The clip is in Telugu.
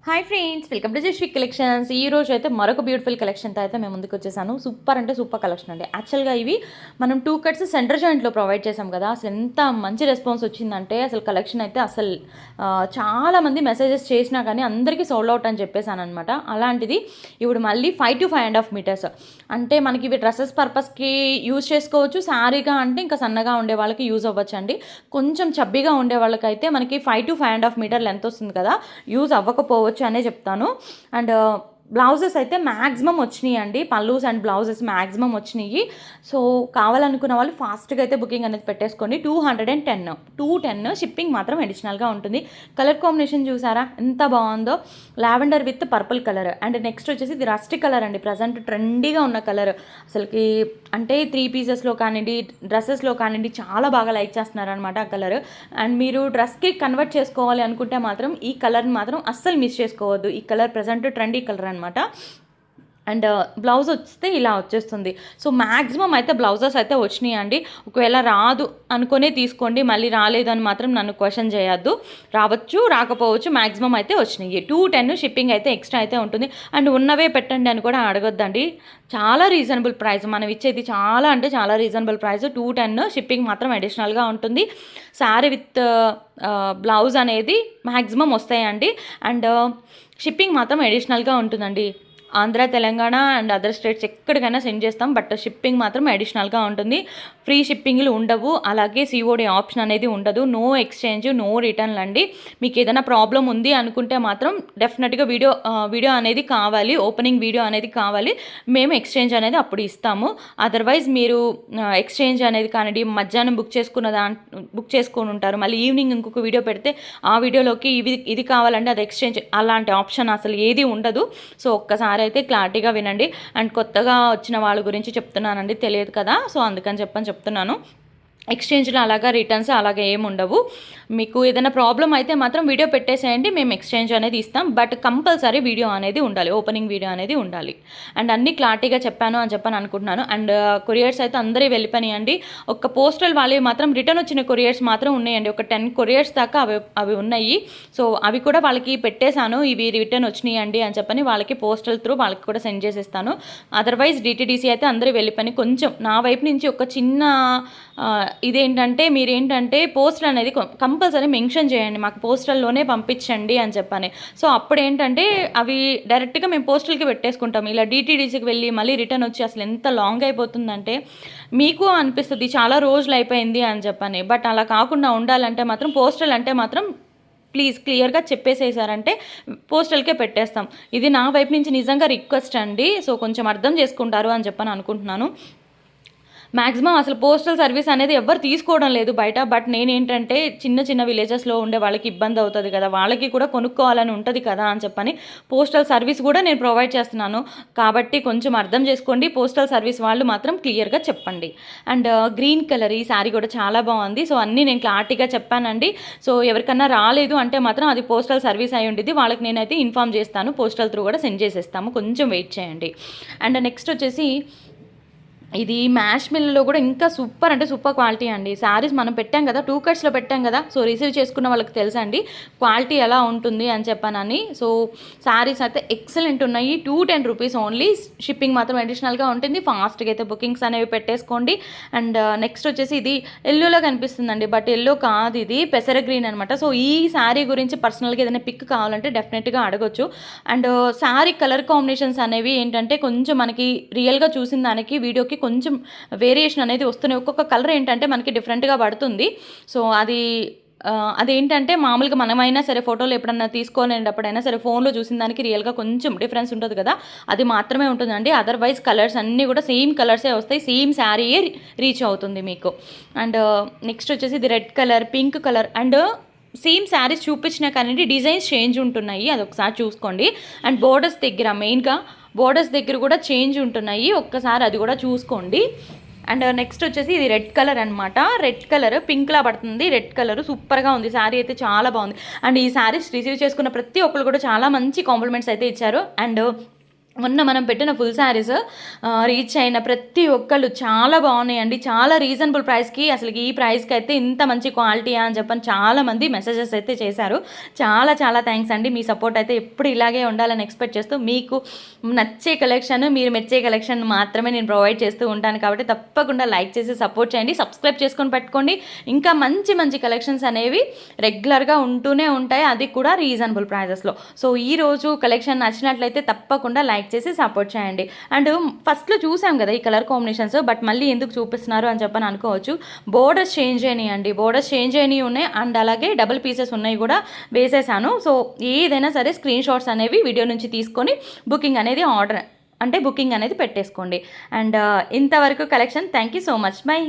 Hi friends, welcome to just collections. ఈ రోజు అయితే మరొక బ్యూటిఫుల్ కలెక్షన్తో అయితే మేము ముందుకు వచ్చేసాను. సూపర్ అంటే సూపర్ కలెక్షన్ అండి. యాక్చువల్గా ఇవి మనం 2 కట్స్ సెంటర్ జాయింట్లో ప్రొవైడ్ చేసాం కదా. అసలు ఎంత మంచి రెస్పాన్స్ వచ్చిందంటే అసలు కలెక్షన్ అయితే అసలు చాలామంది మెసేజెస్ చేసినా కానీ అందరికీ సోల్డ్ అవుట్ అని చెప్పేసాను అనమాట. అలాంటిది ఇప్పుడు మళ్ళీ 5 to 5.5 మీటర్స్ అంటే మనకి ఇవి డ్రెస్సెస్ పర్పస్కి యూజ్ చేసుకోవచ్చు. శారీగా అంటే ఇంకా సన్నగా ఉండే వాళ్ళకి యూజ్ అవ్వచ్చు అండి. కొంచెం చబ్బీగా ఉండే వాళ్ళకైతే మనకి 5 to 5.5 మీటర్ లెంత్ వస్తుంది కదా, యూజ్ అవ్వకపోవచ్చు అనే చెప్తాను. అండ్ బ్లౌజెస్ అయితే మ్యాక్సిమం వచ్చినాయి అండి. పల్లూస్ అండ్ బ్లౌజెస్ మ్యాక్సిమం వచ్చినాయి. సో కావాలనుకున్న వాళ్ళు ఫాస్ట్గా అయితే బుకింగ్ అనేది పెట్టేసుకోండి. 210 షిప్పింగ్ మాత్రం అడిషనల్గా ఉంటుంది. కలర్ కాంబినేషన్ చూసారా ఎంత బాగుందో, lavender with purple colour. And next వచ్చేసి ఇది రస్ట్ కలర్ అండి, ప్రజెంట్ ట్రెండీగా ఉన్న కలర్. అసలుకి అంటే 3 పీసెస్లో కానివ్వండి, డ్రెస్సెస్లో కానివ్వండి చాలా బాగా లైక్ చేస్తున్నారు అనమాట ఆ కలర్. అండ్ మీరు డ్రెస్కి కన్వర్ట్ చేసుకోవాలి అనుకుంటే మాత్రం ఈ కలర్ని మాత్రం అస్సలు మిస్ చేసుకోవద్దు. ఈ కలర్ ప్రజెంట్ ట్రెండీ కలర్ అనమాట. అండ్ బ్లౌజ్ వస్తే ఇలా వచ్చేస్తుంది. సో మ్యాక్సిమం అయితే బ్లౌజెస్ అయితే వచ్చినాయి అండి. ఒకవేళ రాదు అనుకునే తీసుకోండి, మళ్ళీ రాలేదు అని మాత్రం నన్ను క్వశ్చన్ చేయొద్దు. రావచ్చు రాకపోవచ్చు, మ్యాక్సిమం అయితే వచ్చినాయి. 210 షిప్పింగ్ అయితే ఎక్స్ట్రా అయితే ఉంటుంది. అండ్ ఉన్నవే పెట్టండి అని కూడా అడగొద్దండి. చాలా రీజనబుల్ ప్రైస్ మనం ఇచ్చేది, చాలా అంటే చాలా రీజనబుల్ ప్రైస్. 210 షిప్పింగ్ మాత్రం అడిషనల్గా ఉంటుంది. శారీ విత్ బ్లౌజ్ అనేది మ్యాక్సిమం వస్తాయండి. అండ్ షిప్పింగ్ మాత్రం అడిషనల్గా ఉంటుందండి. Andhra, Telangana and other states ఎక్కడికైనా సెండ్ చేస్తాం, బట్ షిప్పింగ్ మాత్రం అడిషనల్గా ఉంటుంది. ఫ్రీ షిప్పింగ్లు ఉండవు, అలాగే సిఓడి ఆప్షన్ అనేది ఉండదు. నో ఎక్స్చేంజ్, నో రిటర్న్లు అండి. మీకు ఏదైనా ప్రాబ్లం ఉంది అనుకుంటే మాత్రం డెఫినెట్గా వీడియో అనేది కావాలి, ఓపెనింగ్ వీడియో అనేది కావాలి. మేము ఎక్స్చేంజ్ అనేది అప్పుడు ఇస్తాము. అదర్వైజ్ మీరు ఎక్స్చేంజ్ అనేది కానివ్వండి, మధ్యాహ్నం బుక్ చేసుకొని ఉంటారు, మళ్ళీ ఈవినింగ్ ఇంకొక వీడియో పెడితే ఆ వీడియోలోకి ఇది కావాలంటే అది ఎక్స్చేంజ్, అలాంటి ఆప్షన్ అసలు ఏది ఉండదు. సో ఒక్కసారి అయితే క్లారిటీగా వినండి. అండ్ కొత్తగా వచ్చిన వాళ్ళ గురించి చెప్తున్నానండి, తెలియదు కదా, సో అందుకని చెప్తున్నాను. ఎక్స్చేంజ్లో అలాగా రిటర్న్స్ అలాగే ఏమి ఉండవు. మీకు ఏదైనా ప్రాబ్లం అయితే మాత్రం వీడియో పెట్టేసేయండి, మేము ఎక్స్చేంజ్ అనేది ఇస్తాం. బట్ కంపల్సరీ వీడియో అనేది ఉండాలి, ఓపెనింగ్ వీడియో అనేది ఉండాలి. అండ్ అన్నీ క్లారిటీగా చెప్పాను అనుకుంటున్నాను. అండ్ కొరియర్స్ అయితే అందరూ వెళ్ళిపోయాయండి. ఒక పోస్టల్ వాళ్ళవి మాత్రం రిటర్న్ వచ్చిన కొరియర్స్ మాత్రం ఉన్నాయండి. ఒక 10 కొరియర్స్ దాకా అవి ఉన్నాయి. సో అవి కూడా వాళ్ళకి పెట్టేశాను, ఇవి రిటర్న్ వచ్చినాయండి అని చెప్పని వాళ్ళకి పోస్టల్ త్రూ వాళ్ళకి కూడా సెండ్ చేసేస్తాను. అదర్వైజ్ డిటీడీసీ అయితే అందరూ వెళ్ళిపోయి, కొంచెం నా వైపు నుంచి ఒక చిన్న ఇదేంటంటే మీరేంటంటే పోస్టల్ అనేది కంపల్సరీ మెన్షన్ చేయండి, మాకు పోస్టల్లోనే పంపించండి అని చెప్పని. సో అప్పుడు ఏంటంటే అవి డైరెక్ట్గా మేము పోస్టల్కి పెట్టేసుకుంటాం. ఇలా డిటీడీసీకి వెళ్ళి మళ్ళీ రిటర్న్ వచ్చి అసలు ఎంత లాంగ్ అయిపోతుందంటే మీకు అనిపిస్తుంది చాలా రోజులు అయిపోయింది అని చెప్పని. బట్ అలా కాకుండా ఉండాలంటే మాత్రం పోస్టల్ అంటే మాత్రం ప్లీజ్ క్లియర్గా చెప్పేసేసారంటే పోస్టల్కే పెట్టేస్తాం. ఇది నా వైపు నుంచి నిజంగా రిక్వెస్ట్ అండి. సో కొంచెం అర్థం చేసుకుంటారు అని చెప్పని అనుకుంటున్నాను. మ్యాక్సిమం అసలు పోస్టల్ సర్వీస్ అనేది ఎవరు తీసుకోవడం లేదు బయట. బట్ నేనేంటంటే చిన్న విలేజెస్లో ఉండే వాళ్ళకి ఇబ్బంది అవుతుంది కదా, వాళ్ళకి కూడా కొనుక్కోవాలని ఉంటుంది కదా అని చెప్పని పోస్టల్ సర్వీస్ కూడా నేను ప్రొవైడ్ చేస్తున్నాను. కాబట్టి కొంచెం అర్థం చేసుకోండి, పోస్టల్ సర్వీస్ వాళ్ళు మాత్రం క్లియర్గా చెప్పండి. అండ్ గ్రీన్ కలర్ ఈ శారీ కూడా చాలా బాగుంది. సో అన్నీ నేను క్లారిటీగా చెప్పానండి. సో ఎవరికన్నా రాలేదు అంటే మాత్రం అది పోస్టల్ సర్వీస్ అయి ఉండేది, వాళ్ళకి నేనైతే ఇన్ఫామ్ చేస్తాను, పోస్టల్ త్రూ కూడా సెండ్ చేసేస్తాము, కొంచెం వెయిట్ చేయండి. అండ్ నెక్స్ట్ వచ్చేసి ఇది మ్యాష్ మిల్లో కూడా ఇంకా సూపర్ అంటే సూపర్ క్వాలిటీ అండి. శారీస్ మనం పెట్టాం కదా, 2 కట్స్లో పెట్టాం కదా, సో రిసీవ్ చేసుకున్న వాళ్ళకి తెలుసండి క్వాలిటీ ఎలా ఉంటుంది అని చెప్పానని. సో శారీస్ అయితే ఎక్సలెంట్ ఉన్నాయి. 210 రూపీస్ ఓన్లీ. షిప్పింగ్ మాత్రం అడిషనల్గా ఉంటుంది. ఫాస్ట్గా అయితే బుకింగ్స్ అనేవి పెట్టేసుకోండి. అండ్ నెక్స్ట్ వచ్చేసి ఇది ఎల్లోలో కనిపిస్తుందండి, బట్ ఎల్లో కాదు, ఇది పెసర గ్రీన్ అనమాట. సో ఈ శారీ గురించి పర్సనల్గా ఏదైనా పిక్ కావాలంటే డెఫినెట్గా అడగొచ్చు. అండ్ శారీ కలర్ కాంబినేషన్స్ అనేవి ఏంటంటే కొంచెం మనకి రియల్గా చూసిన దానికి వీడియోకి కొంచెం వేరియేషన్ అనేది వస్తున్నాయి. ఒక్కొక్క కలర్ ఏంటంటే మనకి డిఫరెంట్గా పడుతుంది. సో అదేంటంటే మామూలుగా మనమైనా సరే ఫోటోలు ఎప్పుడన్నా తీసుకోలేనప్పుడైనా సరే ఫోన్లో చూసిన దానికి రియల్గా కొంచెం డిఫరెన్స్ ఉంటుంది కదా, అది మాత్రమే ఉంటుందండి. అదర్వైజ్ కలర్స్ అన్నీ కూడా సేమ్ కలర్సే వస్తాయి, సేమ్ శారీయే రీచ్ అవుతుంది మీకు. అండ్ నెక్స్ట్ వచ్చేసి ఇది red colour, pink colour, and same saris చూపించినా కానీ డిజైన్స్ చేంజ్ ఉంటున్నాయి, అది ఒకసారి చూసుకోండి. అండ్ బోర్డర్స్ దగ్గర మెయిన్గా బోర్డర్స్ దగ్గర కూడా చేంజ్ ఉంటున్నాయి, ఒక్కసారి అది కూడా చూసుకోండి. అండ్ నెక్స్ట్ వచ్చేసి ఇది రెడ్ కలర్ అనమాట. రెడ్ కలర్ పింక్లా పడుతుంది, రెడ్ కలర్ సూపర్గా ఉంది. శారీ అయితే చాలా బాగుంది. అండ్ ఈ శారీస్ రిసీవ్ చేసుకున్న ప్రతి ఒక్కరు కూడా చాలా మంచి కాంప్లిమెంట్స్ అయితే ఇచ్చారు. అండ్ మొన్న మనం పెట్టిన ఫుల్ శారీస్ రీచ్ అయిన ప్రతి ఒక్కళ్ళు చాలా బాగున్నాయండి, చాలా రీజనబుల్ ప్రైస్కి, అసలు ఈ ప్రైస్కి అయితే ఇంత మంచి క్వాలిటీ అని చెప్పని చాలామంది మెసేజెస్ అయితే చేశారు. చాలా చాలా థ్యాంక్స్ అండి. మీ సపోర్ట్ అయితే ఎప్పుడు ఇలాగే ఉండాలని ఎక్స్పెక్ట్ చేస్తూ, మీకు నచ్చే కలెక్షన్, మీరు మెచ్చే కలెక్షన్ మాత్రమే నేను ప్రొవైడ్ చేస్తూ ఉంటాను. కాబట్టి తప్పకుండా లైక్ చేసి సపోర్ట్ చేయండి, సబ్స్క్రైబ్ చేసుకొని పెట్టుకోండి. ఇంకా మంచి మంచి కలెక్షన్స్ అనేవి రెగ్యులర్గా ఉంటూనే ఉంటాయి, అది కూడా రీజనబుల్ ప్రైజెస్లో. సో ఈరోజు కలెక్షన్ నచ్చినట్లయితే తప్పకుండా లైక్ చేసి సపోర్ట్ చేయండి. అండ్ ఫస్ట్లో చూసాం కదా ఈ కలర్ కాంబినేషన్స్, బట్ మళ్ళీ ఎందుకు చూపిస్తున్నారు అని చెప్పని అనుకోవచ్చు. బోర్డర్స్ చేంజ్ అయినాయి, బోర్డర్స్ చేంజ్ అయినవి ఉన్నాయి, అండ్ అలాగే డబుల్ పీసెస్ ఉన్నాయి కూడా వేసేసాను. సో ఏదైనా సరే స్క్రీన్ షాట్స్ అనేవి వీడియో నుంచి తీసుకొని బుకింగ్ అనేది బుకింగ్ అనేది పెట్టేసుకోండి. అండ్ ఇంతవరకు collection. Thank you so much. By.